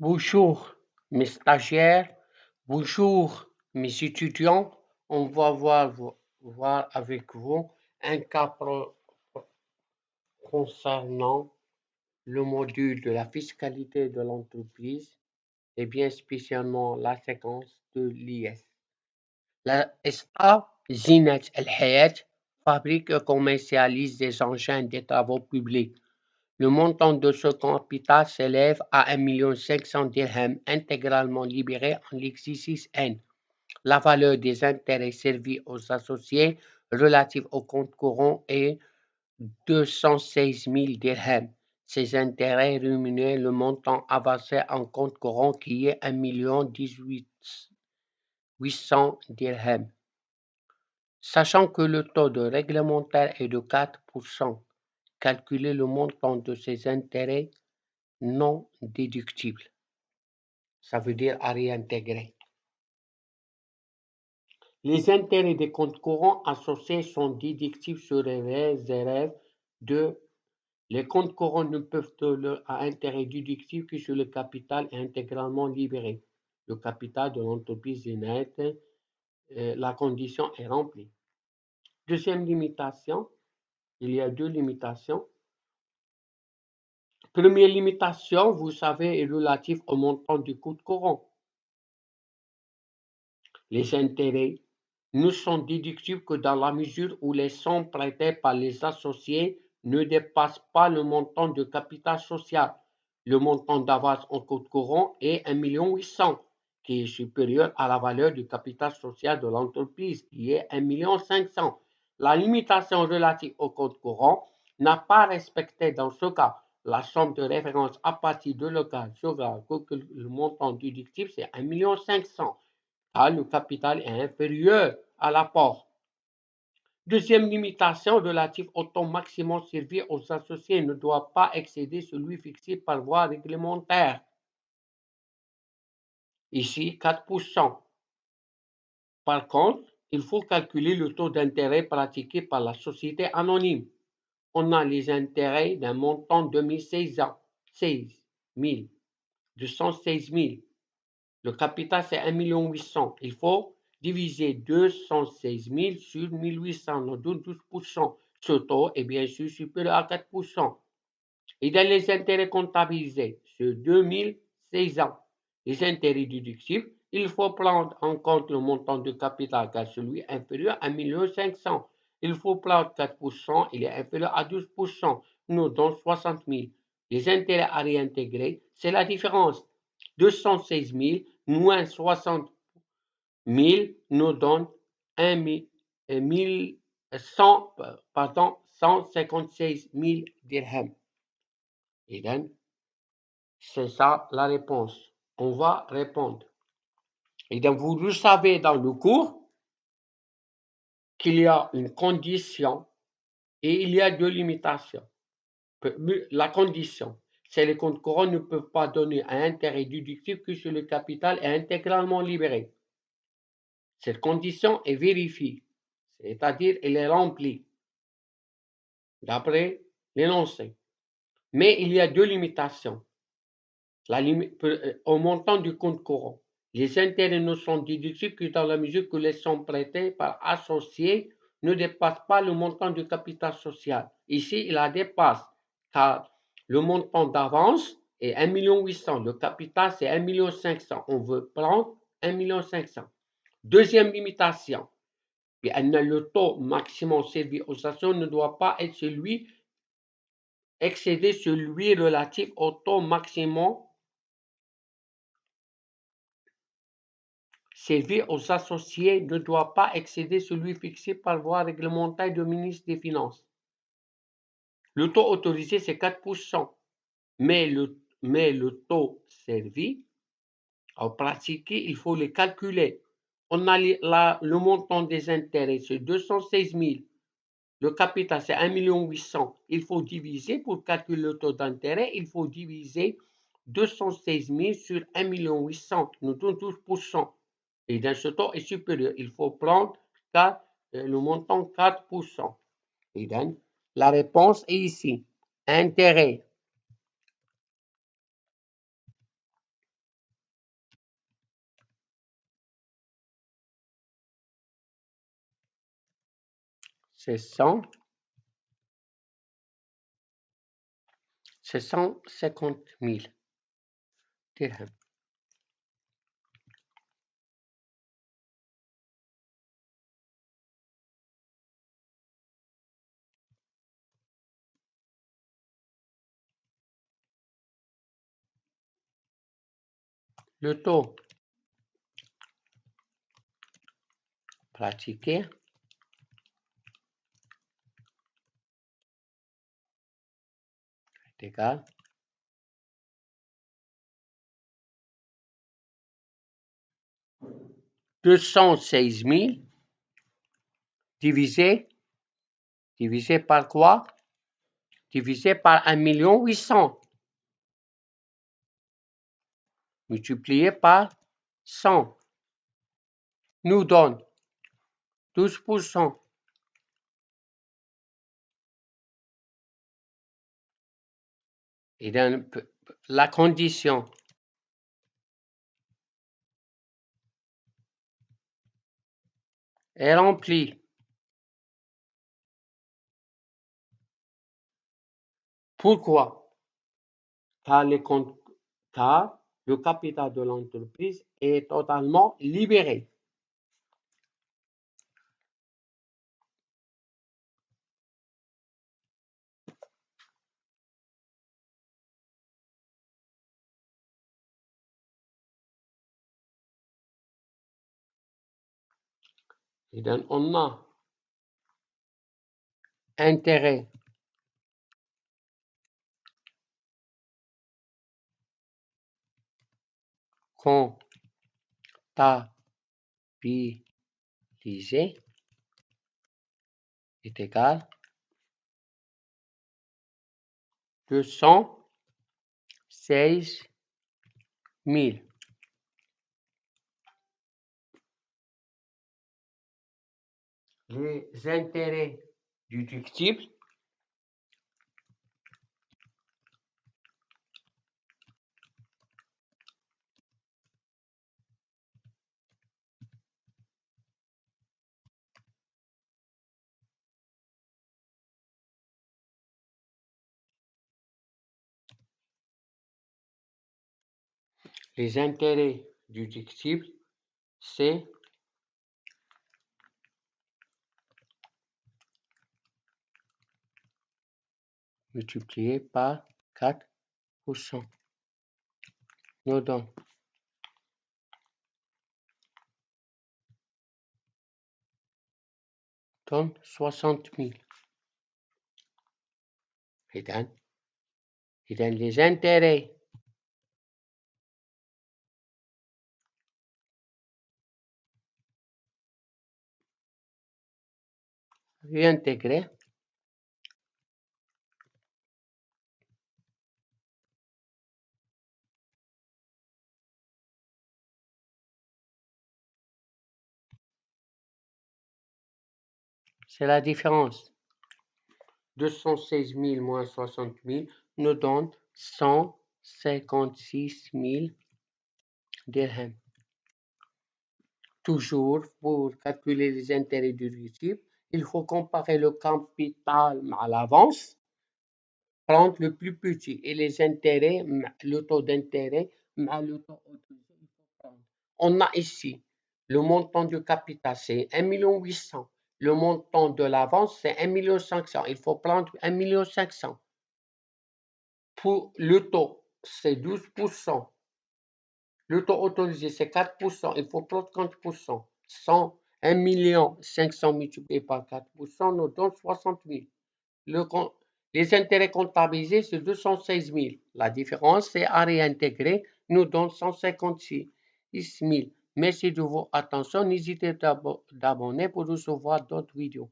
Bonjour mes stagiaires, bonjour mes étudiants. On va voir avec vous un cas concernant le module de la fiscalité de l'entreprise et bien spécialement la séquence de l'IS. La SA Zinet El Hayat fabrique et commercialise des engins des travaux publics. Le montant de ce capital s'élève à 1,5 million dirhams intégralement libérés en l'exercice N. La valeur des intérêts servis aux associés relatifs au compte courant est 216 000 dirhams. Ces intérêts rémunèrent le montant avancé en compte courant qui est 1,8 million dirhams. Sachant que le taux de réglementaire est de 4%, calculer le montant de ces intérêts non déductibles. Ça veut dire à réintégrer. Les intérêts des comptes courants associés sont déductibles sur les réserves de. Les comptes courants ne peuvent à intérêt déductible que sur le capital intégralement libéré. Le capital de l'entreprise est net, la condition est remplie. Deuxième limitation, il y a deux limitations. Première limitation, vous savez, est relative au montant du compte courant. Les intérêts ne sont déductibles que dans la mesure où les sommes prêtées par les associés ne dépassent pas le montant de capital social. Le montant d'avance en compte courant est 1,8 million, qui est supérieur à la valeur du capital social de l'entreprise, qui est 1,5 million. La limitation relative au compte courant n'a pas respecté dans ce cas la somme de référence à partir de laquelle que le montant déductible c'est 1,5 million. Le capital est inférieur à l'apport. Deuxième limitation relative au taux maximum servi aux associés ne doit pas excéder celui fixé par voie réglementaire. Ici, 4%. Par contre, il faut calculer le taux d'intérêt pratiqué par la société anonyme. On a les intérêts d'un montant de 216 000. Le capital, c'est 1,8 million. Il faut diviser 216 000 sur 1800, nous donne 12%. Ce taux est bien sûr supérieur à 4%. Et dans les intérêts comptabilisés sur 2600, les intérêts déductibles, il faut prendre en compte le montant de capital car celui inférieur à 1,5 million. Il faut prendre 4%, il est inférieur à 12%, nous donne 60 000. Les intérêts à réintégrer, c'est la différence. 216 000 moins 60 000 nous donne 156 000 dirhams. Et donc, c'est ça la réponse. On va répondre. Et donc, vous le savez dans le cours qu'il y a une condition et il y a deux limitations. La condition, c'est les comptes courants ne peuvent pas donner un intérêt déductible que sur le capital est intégralement libéré. Cette condition est vérifiée, c'est-à-dire elle est remplie d'après l'énoncé. Mais il y a deux limitations. Au montant du compte courant, les intérêts ne sont déductibles que dans la mesure que les sommes prêtées par associés ne dépassent pas le montant du capital social. Ici, il la dépasse car le montant d'avance est 1,8 million. Le capital, c'est 1,5 million. On veut prendre 1,5 million. Deuxième limitation, le taux maximum servi aux associés ne doit pas être excéder celui relatif au taux maximum servi aux associés ne doit pas excéder celui fixé par voie réglementaire du ministre des Finances. Le taux autorisé, c'est 4%, mais le taux servi, à pratiquer, il faut les calculer. On a le montant des intérêts, c'est 216 000. Le capital, c'est 1,8 million. Il faut diviser, pour calculer le taux d'intérêt, il faut diviser 216 000 sur 1,8 million. Nous donne 12%. Et dans ce taux est supérieur, il faut prendre le montant 4%. Et donc, la réponse est ici. Intérêt c'est 150 000 dirhams. Le taux pratiqué est égal à 216 000 divisé par quoi? Divisé par 1 800 000 multiplié par 100 nous donne 12%. Et donc, la condition est remplie. Pourquoi? Car le capital de l'entreprise est totalement libéré. Et donc, on a intérêt comptabilisé est égal à 216 000. Les intérêts déductibles c'est multiplié par 4%. Nous donne 60 000. Et donc, les intérêts réintégrés c'est la différence. 216 000 moins 60 000 nous donne 156 000 dirhams. Toujours, pour calculer les intérêts déductibles, il faut comparer le capital à l'avance, prendre le plus petit, et les intérêts, le taux d'intérêt, le taux autorisé, il faut prendre. On a ici le montant du capital, c'est 1 800 000. Le montant de l'avance, c'est 1 500 000. Il faut prendre 1 500 000. Pour le taux, c'est 12%. Le taux autorisé, c'est 4%. Il faut prendre 30%. 1 500 000 multiplié par 4% nous donne 60 000. Les intérêts comptabilisés, c'est 216 000. La différence, c'est à réintégrer, nous donne 156 000. Merci de votre attention. N'hésitez pas d'abonner pour recevoir d'autres vidéos.